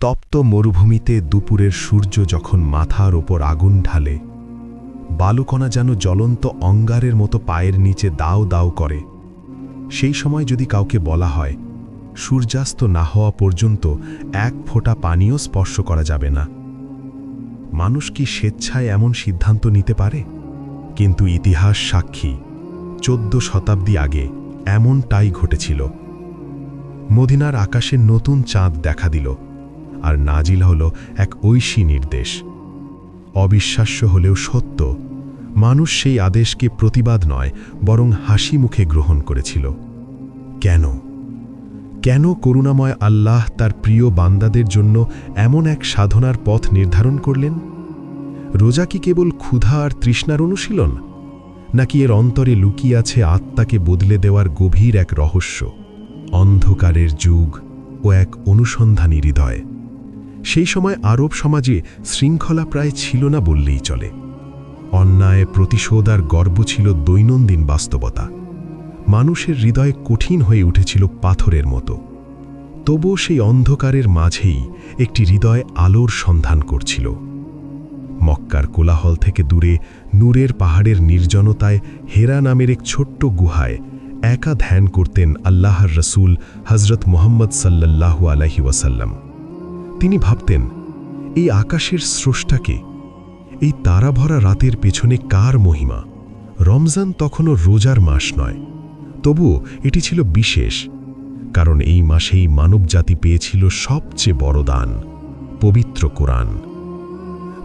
তপ্ত মরুভূমিতে দুপুরের সূর্য যখন মাথার ওপর আগুন ঢালে, বালুকণা যেন জ্বলন্ত অঙ্গারের মতো পায়ের নিচে দাও দাও করে, সেই সময় যদি কাউকে বলা হয় সূর্যাস্ত না হওয়া পর্যন্ত এক ফোঁটা পানিও স্পর্শ করা যাবে না, মানুষ কি স্বেচ্ছায় এমন সিদ্ধান্ত নিতে পারে? কিন্তু ইতিহাস সাক্ষী, 14 শতাব্দী আগে এমনটাই ঘটেছিল। মদিনার আকাশে নতুন চাঁদ দেখা দিল, আর নাজিল হল এক ঐশী নির্দেশ। অবিশ্বাস্য হলেও সত্য, মানুষ সেই আদেশকে প্রতিবাদ নয় বরং হাসি মুখে গ্রহণ করেছিল। কেন? কেন করুণাময় আল্লাহ তার প্রিয় বান্দাদের জন্য এমন এক সাধনার পথ নির্ধারণ করলেন? রোজা কি কেবল ক্ষুধা আর তৃষ্ণার অনুশীলন, নাকি এর অন্তরে লুকিয়ে আছে আত্মাকে বদলে দেওয়ার গভীর এক রহস্য? অন্ধকারের যুগ ও এক অনুসন্ধানী হৃদয়। সেই সময় আরব সমাজে শৃঙ্খলা প্রায় ছিল না বললেই চলে। অন্যায়, প্রতিশোধ আর গর্ব ছিল দৈনন্দিন বাস্তবতা। মানুষের হৃদয় কঠিন হয়ে উঠেছিল পাথরের মতো। তবুও সেই অন্ধকারের মাঝেই একটি হৃদয় আলোর সন্ধান করছিল। মক্কার কোলাহল থেকে দূরে নূরের পাহাড়ের নির্জনতায় হেরা নামের এক ছোট্ট গুহায় একা ধ্যান করতেন আল্লাহর রসুল হজরত মুহাম্মদ সাল্লাল্লাহু আলাইহি ওয়াসাল্লাম। তিনি ভাবতেন, এই আকাশের স্রষ্টাকে, এই তারাভরা রাতের পেছনে কার মহিমা? রমজান তখনও রোজার মাস নয়, তবুও এটি ছিল বিশেষ, কারণ এই মাসেই মানবজাতি পেয়েছিল সবচেয়ে বড় দান, পবিত্র কোরআন।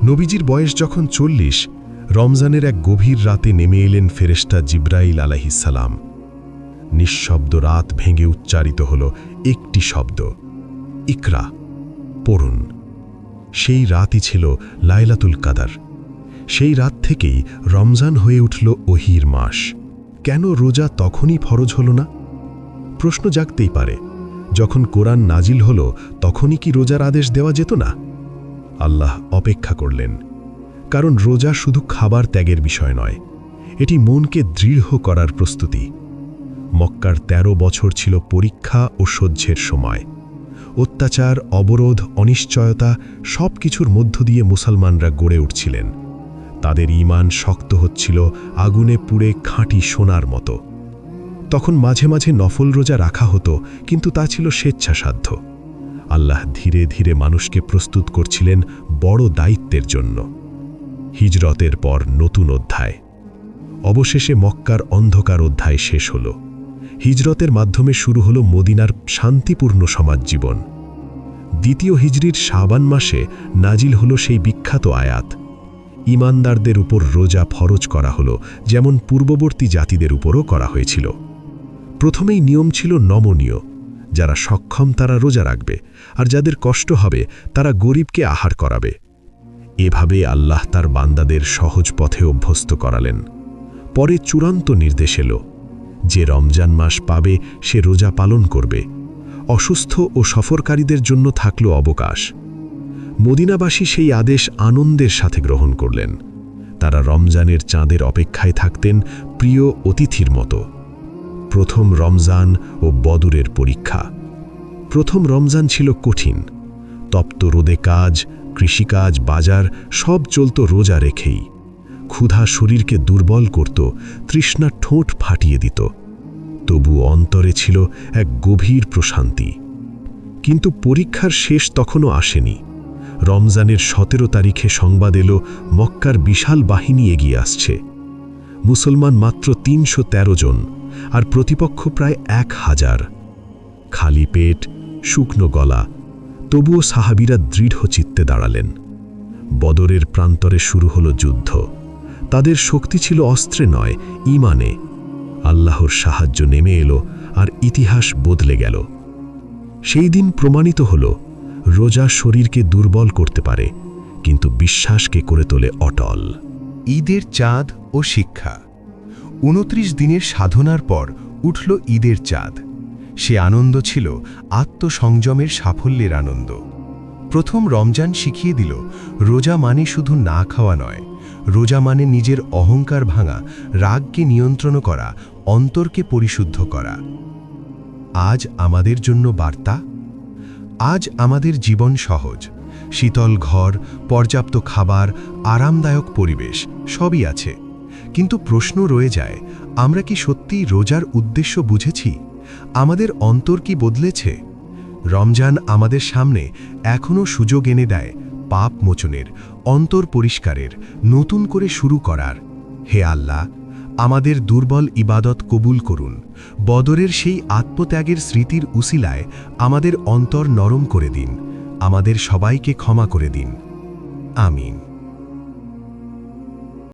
নবীজির বয়স যখন 40, রমজানের এক গভীর রাতে নেমে এলেন ফেরেশতা জিবরাইল আলাইহিস সালাম। নিঃশব্দ রাত ভেঙে উচ্চারিত হল একটি শব্দ, ইকরা, পড়ুন। সেই রাতই ছিল লাইলাতুল কাদর। সেই রাত থেকেই রমজান হয়ে উঠল ওহির মাস। কেন রোজা তখনই ফরজ হল না? প্রশ্ন জাগতেই পারে, যখন কোরআন নাজিল হল তখনই কি রোজার আদেশ দেওয়া যেত না? আল্লাহ অপেক্ষা করলেন, কারণ রোজা শুধু খাবার ত্যাগের বিষয় নয়, এটি মনকে দৃঢ় করার প্রস্তুতি। মক্কার 13 বছর ছিল পরীক্ষা ও সহ্যের সময়। অত্যাচার, অবরোধ, অনিশ্চয়তা সব কিছুর মধ্য দিয়ে মুসলমানরা গড়ে উঠছিলেন। তাদের ঈমান শক্ত হচ্ছিল আগুনে পুড়ে খাঁটি সোনার মতো। তখন মাঝে মাঝে নফল রোজা রাখা হতো, কিন্তু তা ছিল স্বেচ্ছাসাধ্য। আল্লাহ ধীরে ধীরে মানুষকে প্রস্তুত করছিলেন বড় দায়িত্বের জন্য। হিজরতের পর নতুন অধ্যায়। অবশেষে মক্কার অন্ধকার অধ্যায় শেষ হল। হিজরতের মাধ্যমে শুরু হল মদিনার শান্তিপূর্ণ সমাজ জীবন। দ্বিতীয় হিজরির শাবান মাসে নাজিল হল সেই বিখ্যাত আয়াত, ঈমানদারদের উপর রোজা ফরজ করা হলো, যেমন পূর্ববর্তী জাতিদের উপরও করা হয়েছিল। প্রথমেই নিয়ম ছিল নমনীয়, যারা সক্ষম তারা রোজা রাখবে, আর যাদের কষ্ট হবে তারা গরিবকে আহার করাবে। এভাবে আল্লাহ তার বান্দাদের সহজ পথে অভ্যস্ত করালেন। পরে চূড়ান্ত নির্দেশ এলো, যে রমজান মাস পাবে সে রোজা পালন করবে। অসুস্থ ও সফরকারীদের জন্য থাকল অবকাশ। মদিনাবাসী সেই আদেশ আনন্দের সাথে গ্রহণ করলেন। তারা রমজানের চাঁদের অপেক্ষায় থাকতেন প্রিয় অতিথির মতো। প্রথম রমজান ও বদরের পরীক্ষা। প্রথম রমজান ছিল কঠিন। তপ্ত রোদে কাজ, কৃষিকাজ, বাজার সব চলত রোজা রেখেই। ক্ষুধা শরীরকে দুর্বল করত, তৃষ্ণা ঠোঁট ফাটিয়ে দিত। তবু অন্তরে ছিল এক গভীর প্রশান্তি। কিন্তু পরীক্ষার শেষ তখনও আসেনি। রমজানের 17 তারিখে সংবাদ এলো, মক্কার বিশাল বাহিনী এগিয়ে আসছে। মুসলমান মাত্র 313 জন, আর প্রতিপক্ষ প্রায় 1000। খালি পেট, শুকনো গলা, তবুও সাহাবীরা দৃঢ় চিত্তে দাঁড়ালেন। বদরের প্রান্তরে শুরু হলো যুদ্ধ। তাদের শক্তি ছিল অস্ত্রে নয়, ঈমানে। আল্লাহর সাহায্য নেমে এলো, আর ইতিহাস বদলে গেল। সেই দিন প্রমাণিত হল, রোজা শরীরকে দুর্বল করতে পারে, কিন্তু বিশ্বাসকে করে তোলে অটল। ঈদের চাঁদ ও শিক্ষা। 29 দিনের সাধনার পর উঠল ঈদের চাঁদ। সে আনন্দ ছিল আত্মসংযমের সাফল্যের আনন্দ। প্রথম রমজান শিখিয়ে দিল, রোজা মানে শুধু না খাওয়া নয়, রোজা মানে নিজের অহংকার ভাঙা, রাগকে নিয়ন্ত্রণ করা, অন্তরকে পরিশুদ্ধ করা। আজ আমাদের জন্য বার্তা, আজ আমাদের জীবন সহজ, শীতল ঘর, পর্যাপ্ত খাবার, আরামদায়ক পরিবেশ সবই আছে, কিন্তু প্রশ্ন রয়ে যায়, আমরা কি সত্যিই রোজার উদ্দেশ্য বুঝেছি? আমাদের অন্তর কি বদলেছে? রমজান আমাদের সামনে এখনও সুযোগ এনে দেয় পাপ মোচনের, অন্তর পরিষ্কারের, নতুন করে শুরু করার। হে আল্লাহ, আমাদের দুর্বল ইবাদত কবুল করুন। বদরের সেই আত্মত্যাগের স্মৃতির উসিলায় আমাদের অন্তর নরম করে দিন। আমাদের সবাইকে ক্ষমা করে দিন। আমিন।